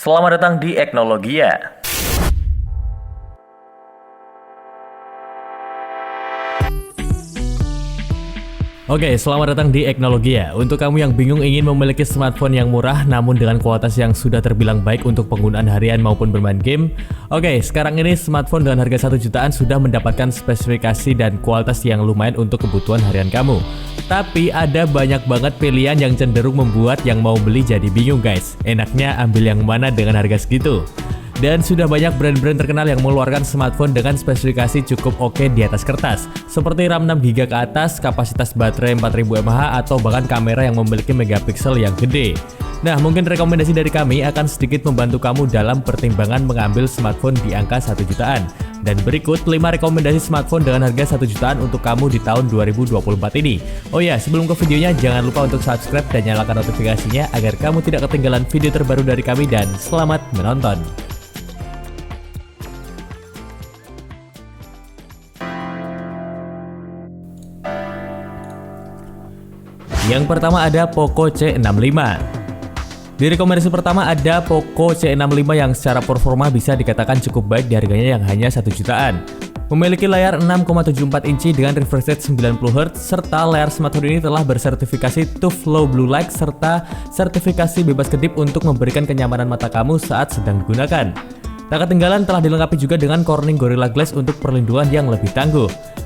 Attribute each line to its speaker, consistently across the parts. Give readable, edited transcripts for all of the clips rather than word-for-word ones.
Speaker 1: Selamat datang di Eknologia.
Speaker 2: Oke, selamat datang di Eknologia. Untuk kamu yang bingung ingin memiliki smartphone yang murah namun dengan kualitas yang sudah terbilang baik untuk penggunaan harian maupun bermain game. Oke, sekarang ini smartphone dengan harga 1 jutaan sudah mendapatkan spesifikasi dan kualitas yang lumayan untuk kebutuhan harian kamu. Tapi ada banyak banget pilihan yang cenderung membuat yang mau beli jadi bingung guys. Enaknya ambil yang mana dengan harga segitu? Dan sudah banyak brand-brand terkenal yang mengeluarkan smartphone dengan spesifikasi cukup oke di atas kertas, seperti RAM 6GB ke atas, kapasitas baterai 4000 mAh, atau bahkan kamera yang memiliki megapiksel yang gede. Nah, mungkin rekomendasi dari kami akan sedikit membantu kamu dalam pertimbangan mengambil smartphone di angka 1 jutaan. Dan berikut 5 rekomendasi smartphone dengan harga 1 jutaan untuk kamu di tahun 2024 ini. Oh ya, sebelum ke videonya, jangan lupa untuk subscribe dan nyalakan notifikasinya agar kamu tidak ketinggalan video terbaru dari kami, dan selamat menonton. Yang pertama ada Poco C65. Di rekomendasi pertama ada Poco C65 yang secara performa bisa dikatakan cukup baik di harganya yang hanya 1 jutaan. Memiliki layar 6,74 inci dengan refresh rate 90Hz, serta layar smartphone ini telah bersertifikasi TUF Low Blue Light serta sertifikasi bebas kedip untuk memberikan kenyamanan mata kamu saat sedang digunakan. Tak ketinggalan telah dilengkapi juga dengan Corning Gorilla Glass untuk perlindungan yang lebih tangguh.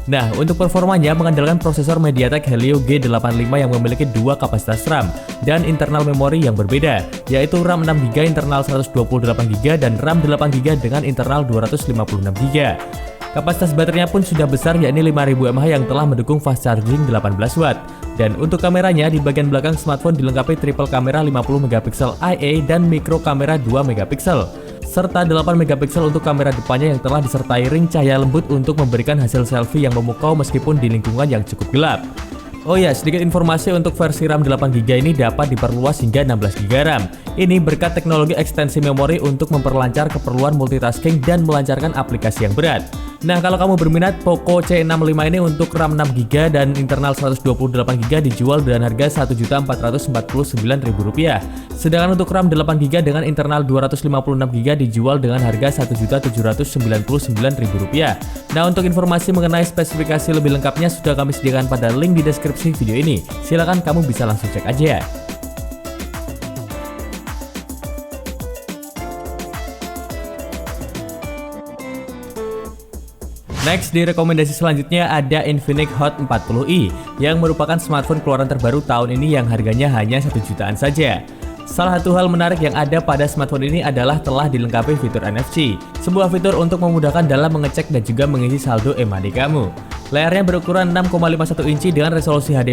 Speaker 2: Nah, untuk performanya mengandalkan prosesor MediaTek Helio G85 yang memiliki 2 kapasitas RAM dan internal memori yang berbeda, yaitu RAM 6GB internal 128GB dan RAM 8GB dengan internal 256GB. Kapasitas baterainya pun sudah besar, yakni 5000 mAh yang telah mendukung fast charging 18W. Dan untuk kameranya, di bagian belakang smartphone dilengkapi triple kamera 50MP IA dan micro kamera 2MP, serta 8MP untuk kamera depannya yang telah disertai ring cahaya lembut untuk memberikan hasil selfie yang memukau meskipun di lingkungan yang cukup gelap. Oh ya, sedikit informasi untuk versi RAM 8GB ini dapat diperluas hingga 16GB RAM. Ini berkat teknologi ekstensi memori untuk memperlancar keperluan multitasking dan melancarkan aplikasi yang berat. Nah, kalau kamu berminat, Poco C65 ini untuk RAM 6GB dan internal 128GB dijual dengan harga Rp1.449.000. Sedangkan untuk RAM 8GB dengan internal 256GB dijual dengan harga Rp1.799.000. Nah, untuk informasi mengenai spesifikasi lebih lengkapnya sudah kami sediakan pada link di deskripsi video ini. Silakan kamu bisa langsung cek aja. Next, di rekomendasi selanjutnya ada Infinix Hot 40i yang merupakan smartphone keluaran terbaru tahun ini yang harganya hanya 1 jutaan saja. Salah satu hal menarik yang ada pada smartphone ini adalah telah dilengkapi fitur NFC, sebuah fitur untuk memudahkan dalam mengecek dan juga mengisi saldo eMoney kamu. Layarnya berukuran 6,51 inci dengan resolusi HD+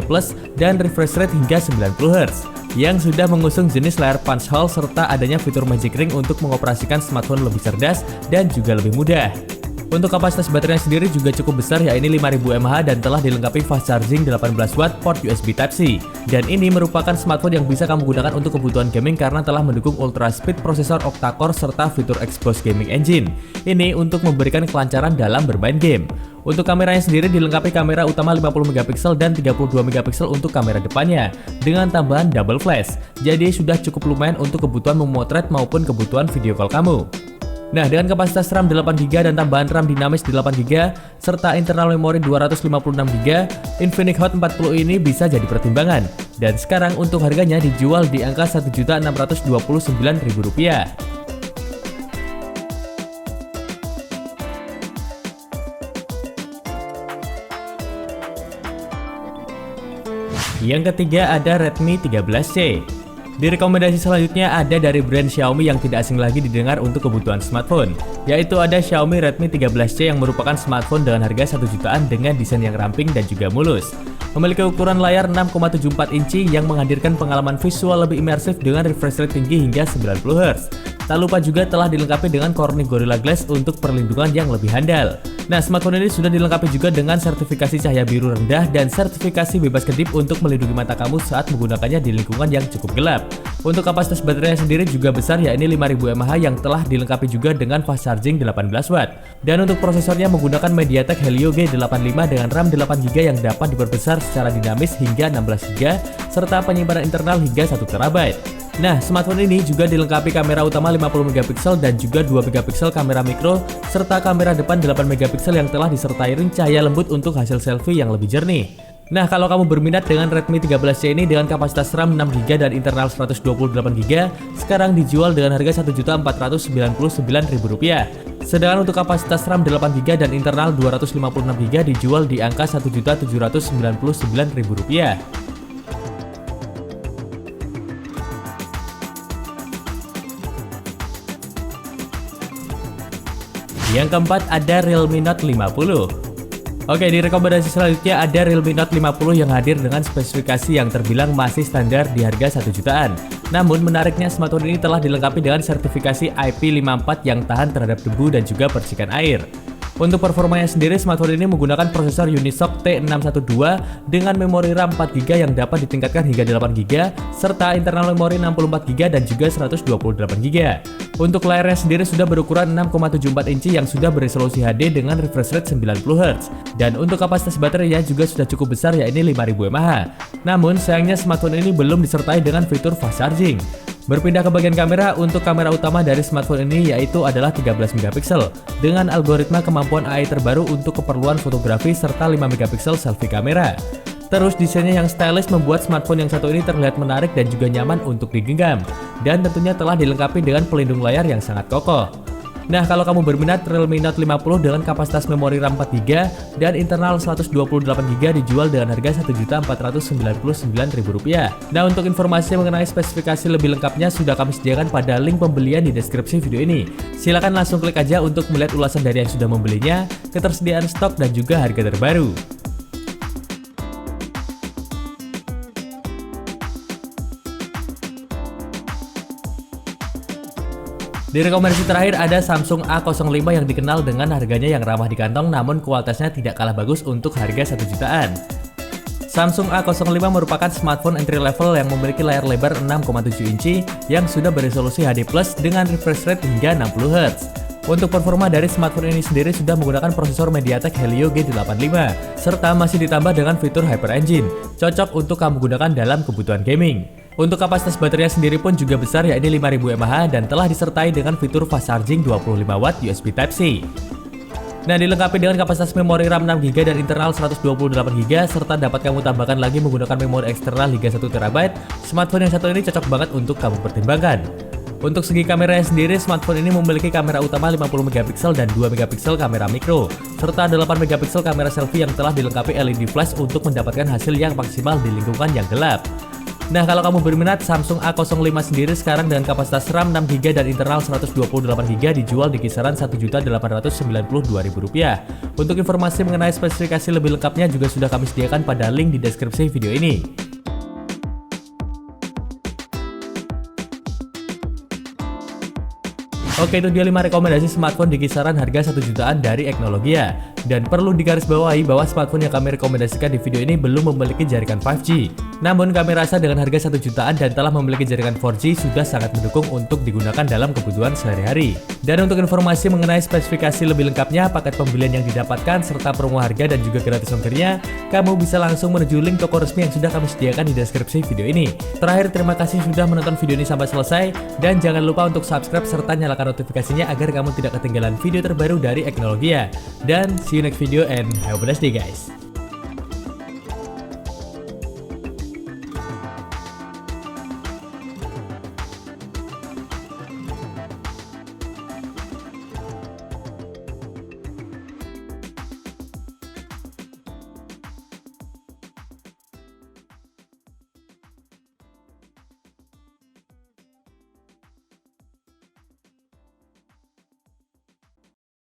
Speaker 2: dan refresh rate hingga 90Hz, yang sudah mengusung jenis layar punch hole serta adanya fitur Magic Ring untuk mengoperasikan smartphone lebih cerdas dan juga lebih mudah. Untuk kapasitas baterainya sendiri juga cukup besar, yakni 5000 mAh dan telah dilengkapi fast charging 18W port USB Type-C. Dan ini merupakan smartphone yang bisa kamu gunakan untuk kebutuhan gaming karena telah mendukung ultra speed prosesor octa-core serta fitur Xbox Gaming Engine. Ini untuk memberikan kelancaran dalam bermain game. Untuk kameranya sendiri dilengkapi kamera utama 50MP dan 32MP untuk kamera depannya dengan tambahan double flash. Jadi sudah cukup lumayan untuk kebutuhan memotret maupun kebutuhan video call kamu. Nah, dengan kapasitas RAM 8GB dan tambahan RAM dinamis 8GB serta internal memori 256GB, Infinix Hot 40i ini bisa jadi pertimbangan. Dan sekarang untuk harganya dijual di angka Rp1.629.000. Yang ketiga ada Redmi 13C. Di rekomendasi selanjutnya ada dari brand Xiaomi yang tidak asing lagi didengar untuk kebutuhan smartphone, yaitu ada Xiaomi Redmi 13C yang merupakan smartphone dengan harga 1 jutaan dengan desain yang ramping dan juga mulus. Memiliki ukuran layar 6,74 inci yang menghadirkan pengalaman visual lebih imersif dengan refresh rate tinggi hingga 90Hz. Tak lupa juga telah dilengkapi dengan Corning Gorilla Glass untuk perlindungan yang lebih handal. Nah, smartphone ini sudah dilengkapi juga dengan sertifikasi cahaya biru rendah dan sertifikasi bebas kedip untuk melindungi mata kamu saat menggunakannya di lingkungan yang cukup gelap. Untuk kapasitas baterainya sendiri juga besar, yakni 5000 mAh yang telah dilengkapi juga dengan fast charging 18W. Dan untuk prosesornya menggunakan MediaTek Helio G85 dengan RAM 8GB yang dapat diperbesar secara dinamis hingga 16GB serta penyimpanan internal hingga 1TB. Nah, smartphone ini juga dilengkapi kamera utama 50 megapiksel dan juga 2 megapiksel kamera mikro, serta kamera depan 8 megapiksel yang telah disertai ring cahaya lembut untuk hasil selfie yang lebih jernih. Nah, kalau kamu berminat dengan Redmi 13C ini dengan kapasitas RAM 6GB dan internal 128GB, sekarang dijual dengan harga Rp1.499.000. Sedangkan untuk kapasitas RAM 8GB dan internal 256GB dijual di angka Rp1.799.000. Yang keempat ada Realme Note 50. Oke, di rekomendasi selanjutnya ada Realme Note 50 yang hadir dengan spesifikasi yang terbilang masih standar di harga 1 jutaan. Namun menariknya smartphone ini telah dilengkapi dengan sertifikasi IP54 yang tahan terhadap debu dan juga percikan air. Untuk performanya sendiri, smartphone ini menggunakan prosesor Unisoc T612 dengan memori RAM 4GB yang dapat ditingkatkan hingga 8GB, serta internal memori 64GB dan juga 128GB. Untuk layarnya sendiri sudah berukuran 6,74 inci yang sudah beresolusi HD dengan refresh rate 90Hz. Dan untuk kapasitas baterainya juga sudah cukup besar, yakni 5000 mAh. Namun sayangnya smartphone ini belum disertai dengan fitur fast charging. Berpindah ke bagian kamera, untuk kamera utama dari smartphone ini yaitu adalah 13 megapiksel dengan algoritma kemampuan AI terbaru untuk keperluan fotografi serta 5 megapiksel selfie kamera. Terus desainnya yang stylish membuat smartphone yang satu ini terlihat menarik dan juga nyaman untuk digenggam. Dan tentunya telah dilengkapi dengan pelindung layar yang sangat kokoh. Nah, kalau kamu berminat Realme Note 50 dengan kapasitas memori RAM 4GB dan internal 128GB dijual dengan harga Rp1.499.000. Nah, untuk informasi mengenai spesifikasi lebih lengkapnya sudah kami sediakan pada link pembelian di deskripsi video ini. Silahkan langsung klik aja untuk melihat ulasan dari yang sudah membelinya, ketersediaan stok dan juga harga terbaru. Di rekomendasi terakhir ada Samsung A05 yang dikenal dengan harganya yang ramah di kantong namun kualitasnya tidak kalah bagus untuk harga 1 jutaan. Samsung A05 merupakan smartphone entry level yang memiliki layar lebar 6,7 inci yang sudah beresolusi HD+ dengan refresh rate hingga 60Hz. Untuk performa dari smartphone ini sendiri sudah menggunakan prosesor MediaTek Helio G85 serta masih ditambah dengan fitur Hyper Engine, cocok untuk kamu gunakan dalam kebutuhan gaming. Untuk kapasitas baterainya sendiri pun juga besar, yakni 5000 mAh dan telah disertai dengan fitur fast charging 25W USB Type-C. Nah, dilengkapi dengan kapasitas memori RAM 6GB dan internal 128GB serta dapat kamu tambahkan lagi menggunakan memori eksternal hingga 1TB, smartphone yang satu ini cocok banget untuk kamu pertimbangkan. Untuk segi kameranya sendiri, smartphone ini memiliki kamera utama 50 MP dan 2 MP kamera mikro, serta 8 MP kamera selfie yang telah dilengkapi LED flash untuk mendapatkan hasil yang maksimal di lingkungan yang gelap. Nah, kalau kamu berminat, Samsung A05 sendiri sekarang dengan kapasitas RAM 6GB dan internal 128GB dijual di kisaran Rp1.892.000. Untuk informasi mengenai spesifikasi lebih lengkapnya juga sudah kami sediakan pada link di deskripsi video ini. Oke, itu dia 5 rekomendasi smartphone di kisaran harga 1 jutaan dari Eknologia. Dan perlu digarisbawahi bahwa smartphone yang kami rekomendasikan di video ini belum memiliki jaringan 5G. Namun kami rasa dengan harga 1 jutaan dan telah memiliki jaringan 4G sudah sangat mendukung untuk digunakan dalam kebutuhan sehari-hari. Dan untuk informasi mengenai spesifikasi lebih lengkapnya, paket pembelian yang didapatkan, serta promo harga dan juga gratis ongkirnya, kamu bisa langsung menuju link toko resmi yang sudah kami sediakan di deskripsi video ini. Terakhir, terima kasih sudah menonton video ini sampai selesai, dan jangan lupa untuk subscribe serta nyalakan notifikasinya agar kamu tidak ketinggalan video terbaru dari Eknologia. Dan see you next video and have a nice day guys.